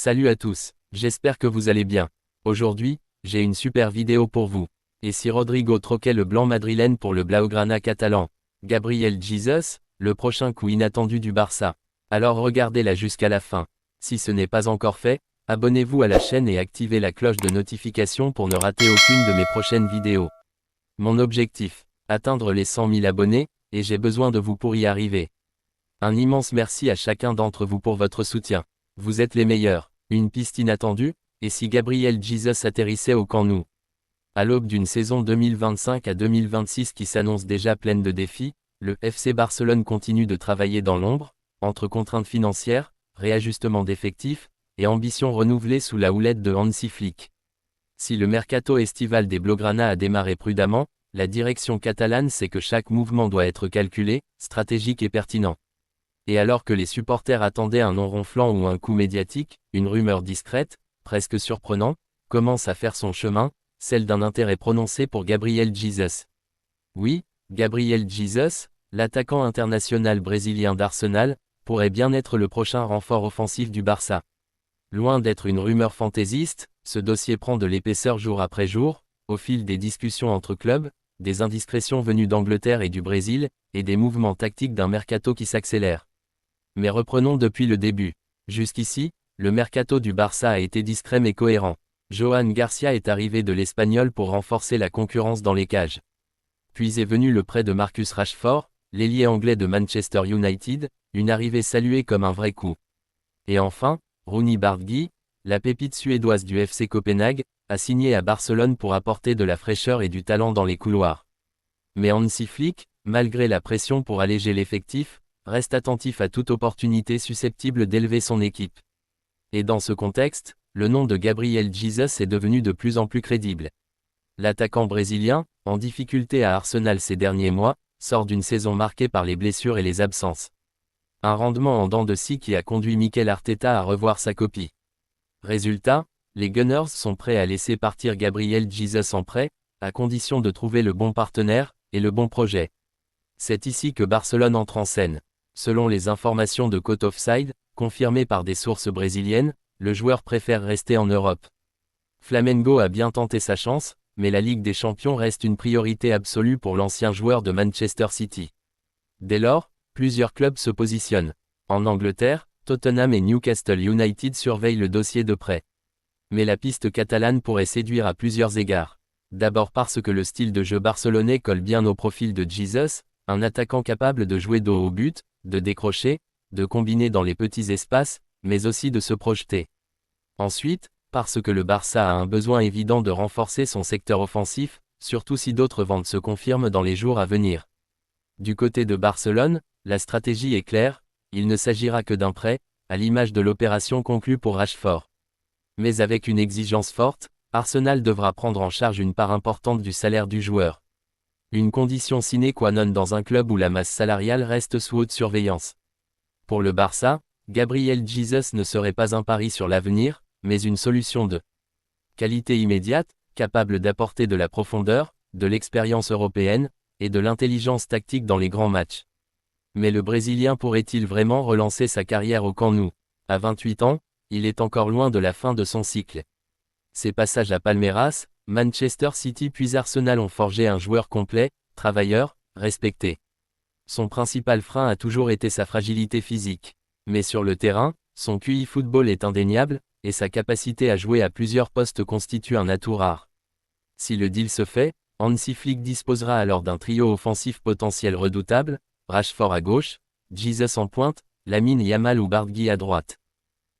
Salut à tous, j'espère que vous allez bien. Aujourd'hui, j'ai une super vidéo pour vous. Et si Rodrigo troquait le blanc madrilène pour le blaugrana catalan, Gabriel Jesus, le prochain coup inattendu du Barça? Alors regardez-la jusqu'à la fin. Si ce n'est pas encore fait, abonnez-vous à la chaîne et activez la cloche de notification pour ne rater aucune de mes prochaines vidéos. Mon objectif, atteindre les 100 000 abonnés, et j'ai besoin de vous pour y arriver. Un immense merci à chacun d'entre vous pour votre soutien. Vous êtes les meilleurs. Une piste inattendue, et si Gabriel Jesus atterrissait au Camp Nou? À l'aube d'une saison 2025 à 2026 qui s'annonce déjà pleine de défis, le FC Barcelone continue de travailler dans l'ombre, entre contraintes financières, réajustement d'effectifs, et ambitions renouvelées sous la houlette de Hansi Flick. Si le mercato estival des Blaugrana a démarré prudemment, la direction catalane sait que chaque mouvement doit être calculé, stratégique et pertinent. Et alors que les supporters attendaient un nom ronflant ou un coup médiatique, une rumeur discrète, presque surprenant, commence à faire son chemin, celle d'un intérêt prononcé pour Gabriel Jesus. Oui, Gabriel Jesus, l'attaquant international brésilien d'Arsenal, pourrait bien être le prochain renfort offensif du Barça. Loin d'être une rumeur fantaisiste, ce dossier prend de l'épaisseur jour après jour, au fil des discussions entre clubs, des indiscrétions venues d'Angleterre et du Brésil, et des mouvements tactiques d'un mercato qui s'accélère. Mais reprenons depuis le début. Jusqu'ici, le mercato du Barça a été discret mais cohérent. Johan Garcia est arrivé de l'Espagnol pour renforcer la concurrence dans les cages. Puis est venu le prêt de Marcus Rashford, l'ailier anglais de Manchester United, une arrivée saluée comme un vrai coup. Et enfin, Rooney Bargui, la pépite suédoise du FC Copenhague, a signé à Barcelone pour apporter de la fraîcheur et du talent dans les couloirs. Mais Hansi Flick, malgré la pression pour alléger l'effectif, reste attentif à toute opportunité susceptible d'élever son équipe. Et dans ce contexte, le nom de Gabriel Jesus est devenu de plus en plus crédible. L'attaquant brésilien, en difficulté à Arsenal ces derniers mois, sort d'une saison marquée par les blessures et les absences. Un rendement en dents de scie qui a conduit Mikel Arteta à revoir sa copie. Résultat, les Gunners sont prêts à laisser partir Gabriel Jesus en prêt, à condition de trouver le bon partenaire, et le bon projet. C'est ici que Barcelone entre en scène. Selon les informations de Côte Offside, confirmées par des sources brésiliennes, le joueur préfère rester en Europe. Flamengo a bien tenté sa chance, mais la Ligue des Champions reste une priorité absolue pour l'ancien joueur de Manchester City. Dès lors, plusieurs clubs se positionnent. En Angleterre, Tottenham et Newcastle United surveillent le dossier de près. Mais la piste catalane pourrait séduire à plusieurs égards. D'abord parce que le style de jeu barcelonais colle bien au profil de Jesus, un attaquant capable de jouer dos au but, de décrocher, de combiner dans les petits espaces, mais aussi de se projeter. Ensuite, parce que le Barça a un besoin évident de renforcer son secteur offensif, surtout si d'autres ventes se confirment dans les jours à venir. Du côté de Barcelone, la stratégie est claire, il ne s'agira que d'un prêt, à l'image de l'opération conclue pour Rashford. Mais avec une exigence forte, Arsenal devra prendre en charge une part importante du salaire du joueur. Une condition sine qua non dans un club où la masse salariale reste sous haute surveillance. Pour le Barça, Gabriel Jesus ne serait pas un pari sur l'avenir, mais une solution de qualité immédiate, capable d'apporter de la profondeur, de l'expérience européenne, et de l'intelligence tactique dans les grands matchs. Mais le Brésilien pourrait-il vraiment relancer sa carrière au Camp Nou? À 28 ans, il est encore loin de la fin de son cycle. Ses passages à Palmeiras, Manchester City puis Arsenal ont forgé un joueur complet, travailleur, respecté. Son principal frein a toujours été sa fragilité physique. Mais sur le terrain, son QI football est indéniable, et sa capacité à jouer à plusieurs postes constitue un atout rare. Si le deal se fait, Hansi Flick disposera alors d'un trio offensif potentiel redoutable, Rashford à gauche, Jesus en pointe, Lamine Yamal ou Bargui à droite.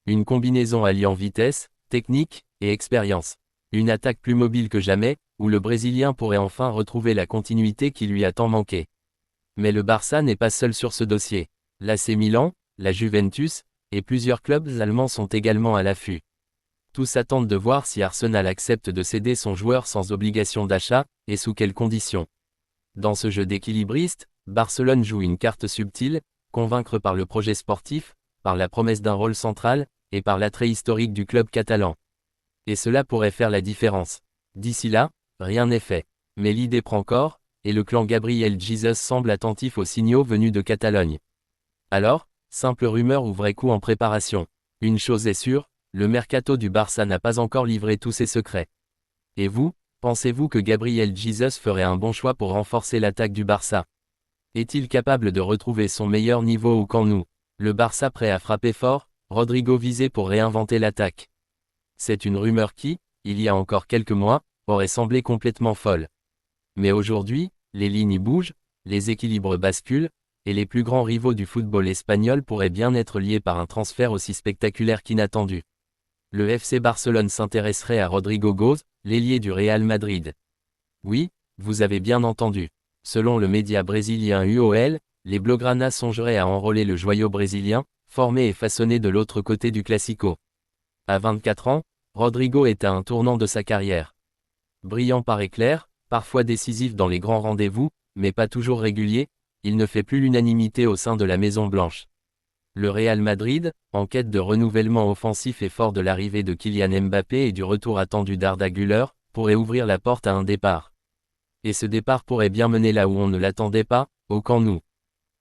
Une combinaison alliant vitesse, technique, et expérience. Une attaque plus mobile que jamais, où le Brésilien pourrait enfin retrouver la continuité qui lui a tant manqué. Mais le Barça n'est pas seul sur ce dossier. L'AC Milan, la Juventus, et plusieurs clubs allemands sont également à l'affût. Tous attendent de voir si Arsenal accepte de céder son joueur sans obligation d'achat, et sous quelles conditions. Dans ce jeu d'équilibriste, Barcelone joue une carte subtile, convaincre par le projet sportif, par la promesse d'un rôle central, et par l'attrait historique du club catalan. Et cela pourrait faire la différence. D'ici là, rien n'est fait. Mais l'idée prend corps, et le clan Gabriel Jesus semble attentif aux signaux venus de Catalogne. Alors, simple rumeur ou vrai coup en préparation? Une chose est sûre, le mercato du Barça n'a pas encore livré tous ses secrets. Et vous, pensez-vous que Gabriel Jesus ferait un bon choix pour renforcer l'attaque du Barça? Est-il capable de retrouver son meilleur niveau au Camp Nou? Le Barça prêt à frapper fort, Rodrigo visé pour réinventer l'attaque. C'est une rumeur qui, il y a encore quelques mois, aurait semblé complètement folle. Mais aujourd'hui, les lignes bougent, les équilibres basculent, et les plus grands rivaux du football espagnol pourraient bien être liés par un transfert aussi spectaculaire qu'inattendu. Le FC Barcelone s'intéresserait à Rodrigo Goes, l'ailier du Real Madrid. Oui, vous avez bien entendu. Selon le média brésilien UOL, les Blaugrana songeraient à enrôler le joyau brésilien, formé et façonné de l'autre côté du Classico. À 24 ans, Rodrigo est à un tournant de sa carrière. Brillant par éclair, parfois décisif dans les grands rendez-vous, mais pas toujours régulier, il ne fait plus l'unanimité au sein de la Maison Blanche. Le Real Madrid, en quête de renouvellement offensif et fort de l'arrivée de Kylian Mbappé et du retour attendu d'Arda Güler, pourrait ouvrir la porte à un départ. Et ce départ pourrait bien mener là où on ne l'attendait pas, au Camp Nou.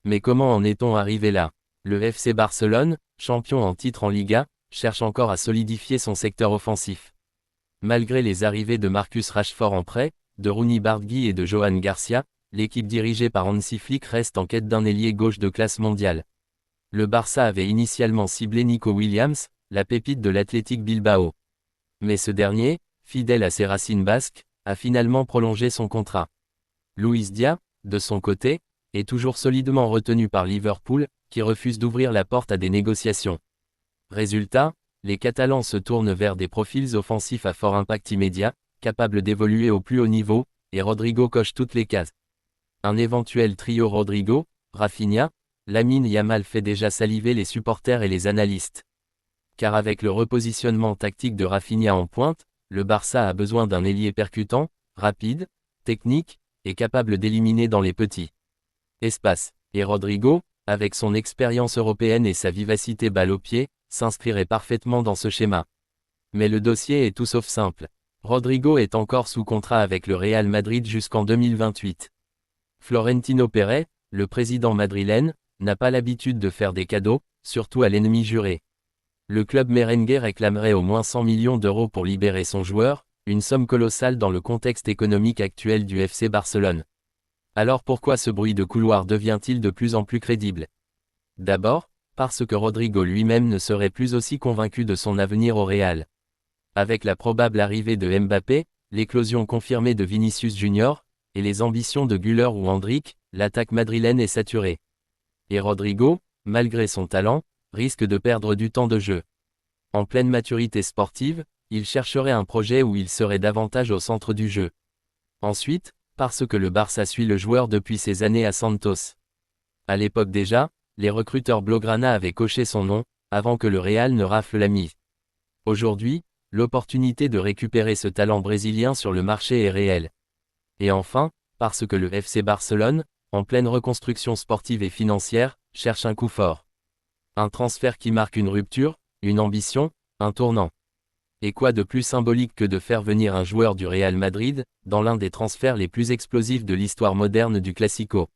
Mais comment en est-on arrivé là? Le FC Barcelone, champion en titre en Liga, cherche encore à solidifier son secteur offensif. Malgré les arrivées de Marcus Rashford en prêt, de Rooney Bargui et de Johan Garcia, l'équipe dirigée par Hansi Flick reste en quête d'un ailier gauche de classe mondiale. Le Barça avait initialement ciblé Nico Williams, la pépite de l'Athletic Bilbao. Mais ce dernier, fidèle à ses racines basques, a finalement prolongé son contrat. Luis Dia, de son côté, est toujours solidement retenu par Liverpool, qui refuse d'ouvrir la porte à des négociations. Résultat, les Catalans se tournent vers des profils offensifs à fort impact immédiat, capables d'évoluer au plus haut niveau, et Rodrigo coche toutes les cases. Un éventuel trio Rodrigo, Rafinha, Lamine Yamal fait déjà saliver les supporters et les analystes. Car avec le repositionnement tactique de Rafinha en pointe, le Barça a besoin d'un ailier percutant, rapide, technique, et capable d'éliminer dans les petits espaces. Et Rodrigo, avec son expérience européenne et sa vivacité balle au pied, s'inscrirait parfaitement dans ce schéma. Mais le dossier est tout sauf simple. Rodrigo est encore sous contrat avec le Real Madrid jusqu'en 2028. Florentino Pérez, le président madrilène, n'a pas l'habitude de faire des cadeaux, surtout à l'ennemi juré. Le club merengue réclamerait au moins 100 millions d'euros pour libérer son joueur, une somme colossale dans le contexte économique actuel du FC Barcelone. Alors pourquoi ce bruit de couloir devient-il de plus en plus crédible? D'abord, parce que Rodrigo lui-même ne serait plus aussi convaincu de son avenir au Real. Avec la probable arrivée de Mbappé, l'éclosion confirmée de Vinicius Junior, et les ambitions de Güler ou Endrick, l'attaque madrilène est saturée. Et Rodrigo, malgré son talent, risque de perdre du temps de jeu. En pleine maturité sportive, il chercherait un projet où il serait davantage au centre du jeu. Ensuite, parce que le Barça suit le joueur depuis ses années à Santos. À l'époque déjà, les recruteurs Blaugrana avaient coché son nom, avant que le Real ne rafle la mise. Aujourd'hui, l'opportunité de récupérer ce talent brésilien sur le marché est réelle. Et enfin, parce que le FC Barcelone, en pleine reconstruction sportive et financière, cherche un coup fort. Un transfert qui marque une rupture, une ambition, un tournant. Et quoi de plus symbolique que de faire venir un joueur du Real Madrid, dans l'un des transferts les plus explosifs de l'histoire moderne du Classico?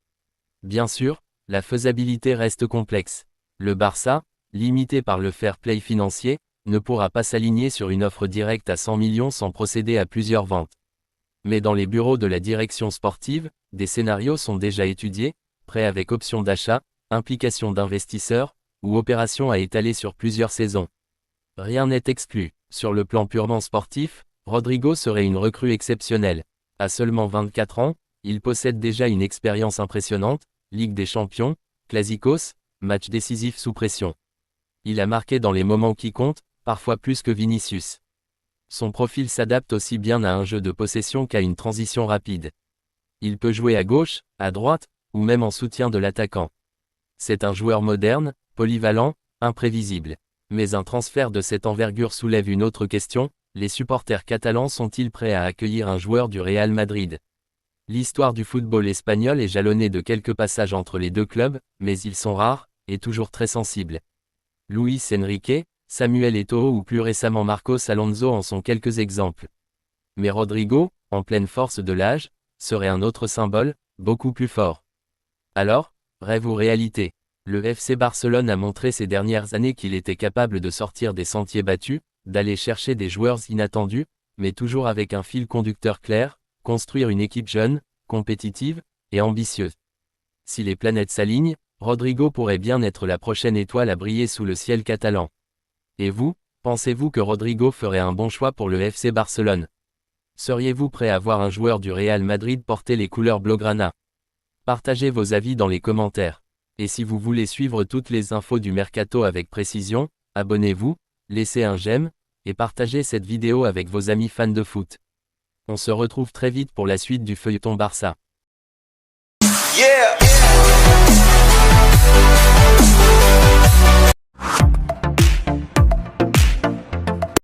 Bien sûr, la faisabilité reste complexe. Le Barça, limité par le fair play financier, ne pourra pas s'aligner sur une offre directe à 100 millions sans procéder à plusieurs ventes. Mais dans les bureaux de la direction sportive, des scénarios sont déjà étudiés, prêts avec option d'achat, implication d'investisseurs, ou opération à étaler sur plusieurs saisons. Rien n'est exclu. Sur le plan purement sportif, Rodrigo serait une recrue exceptionnelle. À seulement 24 ans, il possède déjà une expérience impressionnante, Ligue des Champions, Clásicos, match décisif sous pression. Il a marqué dans les moments qui comptent, parfois plus que Vinicius. Son profil s'adapte aussi bien à un jeu de possession qu'à une transition rapide. Il peut jouer à gauche, à droite, ou même en soutien de l'attaquant. C'est un joueur moderne, polyvalent, imprévisible. Mais un transfert de cette envergure soulève une autre question, les supporters catalans sont-ils prêts à accueillir un joueur du Real Madrid? L'histoire du football espagnol est jalonnée de quelques passages entre les deux clubs, mais ils sont rares, et toujours très sensibles. Luis Enrique, Samuel Eto'o ou plus récemment Marcos Alonso en sont quelques exemples. Mais Rodrigo, en pleine force de l'âge, serait un autre symbole, beaucoup plus fort. Alors, rêve ou réalité? Le FC Barcelone a montré ces dernières années qu'il était capable de sortir des sentiers battus, d'aller chercher des joueurs inattendus, mais toujours avec un fil conducteur clair, construire une équipe jeune, compétitive et ambitieuse. Si les planètes s'alignent, Rodrigo pourrait bien être la prochaine étoile à briller sous le ciel catalan. Et vous, pensez-vous que Rodrigo ferait un bon choix pour le FC Barcelone? Seriez-vous prêt à voir un joueur du Real Madrid porter les couleurs blaugrana? Partagez vos avis dans les commentaires. Et si vous voulez suivre toutes les infos du mercato avec précision, abonnez-vous, laissez un j'aime, et partagez cette vidéo avec vos amis fans de foot. On se retrouve très vite pour la suite du feuilleton Barça. Yeah.